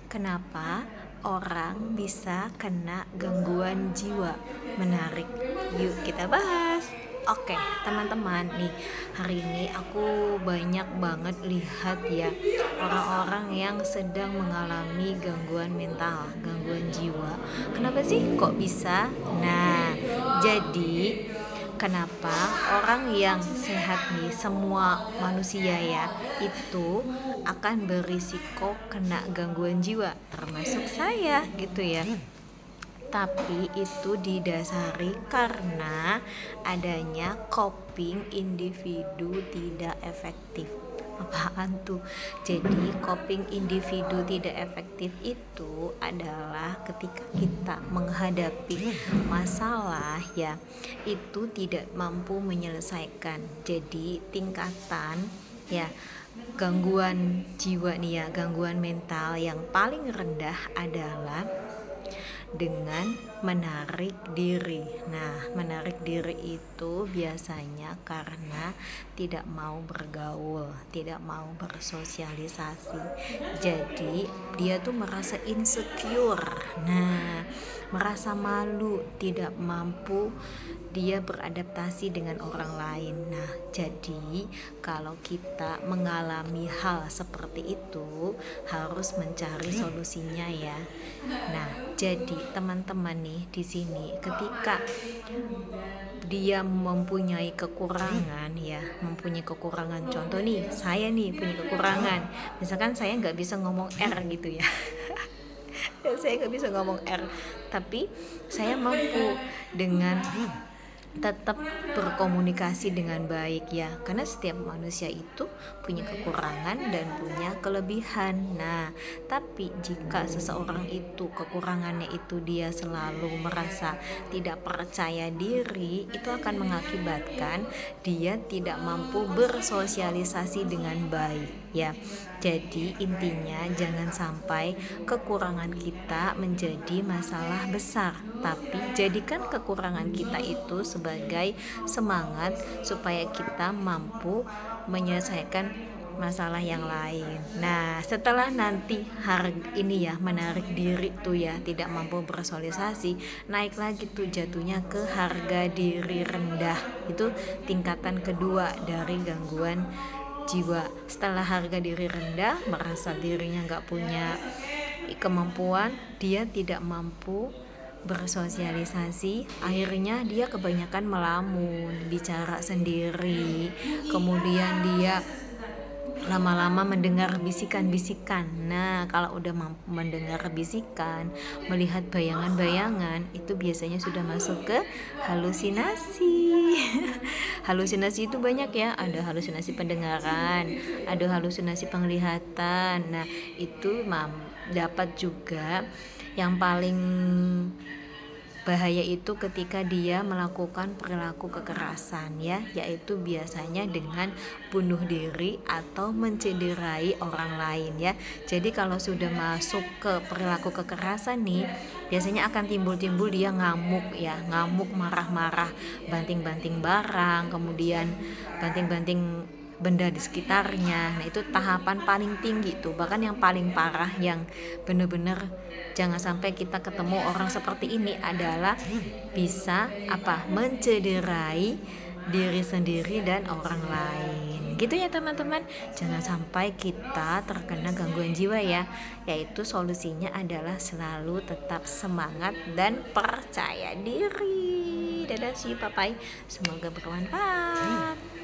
Kenapa orang bisa kena gangguan jiwa? Menarik. Yuk kita bahas. Oke, teman-teman, nih hari ini aku banyak banget lihat ya orang-orang yang sedang mengalami gangguan mental, gangguan jiwa. Kenapa sih kok bisa? Nah, jadi kenapa orang yang sehat nih, semua manusia ya, itu akan berisiko kena gangguan jiwa, termasuk saya gitu ya. Tapi itu didasari karena adanya coping individu tidak efektif. Apaan tuh? Jadi coping individu tidak efektif itu adalah ketika kita menghadapi masalah ya, itu tidak mampu menyelesaikan. Jadi tingkatan ya gangguan jiwa nih ya, gangguan mental yang paling rendah adalah dengan menarik diri. Nah, menarik diri itu biasanya karena tidak mau bergaul, tidak mau bersosialisasi. Jadi, dia tuh merasa insecure. Nah, merasa malu, tidak mampu dia beradaptasi dengan orang lain. Nah, jadi kalau kita mengalami hal seperti itu harus mencari solusinya ya. Nah, jadi teman-teman nih di sini ketika dia mempunyai kekurangan ya, mempunyai kekurangan, contoh nih saya nih punya kekurangan, misalkan saya nggak bisa ngomong R gitu ya. Saya nggak bisa ngomong R, tapi saya mampu dengan tetap berkomunikasi dengan baik ya, karena setiap manusia itu punya kekurangan dan punya kelebihan. Nah, tapi jika seseorang itu kekurangannya itu dia selalu merasa tidak percaya diri, itu akan mengakibatkan dia tidak mampu bersosialisasi dengan baik ya. Jadi intinya jangan sampai kekurangan kita menjadi masalah besar, tapi jadikan kekurangan kita itu sebagai semangat supaya kita mampu menyelesaikan masalah yang lain. Nah, setelah nanti ini ya menarik diri tuh ya, tidak mampu bersosialisasi, naik lagi tuh jatuhnya ke harga diri rendah. Itu tingkatan kedua dari gangguan jiwa. Setelah harga diri rendah, merasa dirinya nggak punya kemampuan, dia tidak mampu bersosialisasi, akhirnya dia kebanyakan melamun, bicara sendiri, kemudian dia lama-lama mendengar bisikan-bisikan. Nah, kalau udah mampu mendengar bisikan, melihat bayangan-bayangan, itu biasanya sudah masuk ke halusinasi. Halusinasi itu banyak ya, ada halusinasi pendengaran, ada halusinasi penglihatan. Nah, itu dapat juga yang paling bahaya itu ketika dia melakukan perilaku kekerasan ya, yaitu biasanya dengan bunuh diri atau mencederai orang lain ya. Jadi kalau sudah masuk ke perilaku kekerasan nih, biasanya akan timbul-timbul dia ngamuk ya, ngamuk, marah-marah, banting-banting barang, kemudian banting-banting benda di sekitarnya. Nah, itu tahapan paling tinggi tuh, bahkan yang paling parah, yang bener-bener jangan sampai kita ketemu orang seperti ini adalah bisa mencederai diri sendiri dan orang lain gitu ya teman-teman. Jangan sampai kita terkena gangguan jiwa ya, yaitu solusinya adalah selalu tetap semangat dan percaya diri. Dadah, see you, bye-bye, semoga bermanfaat.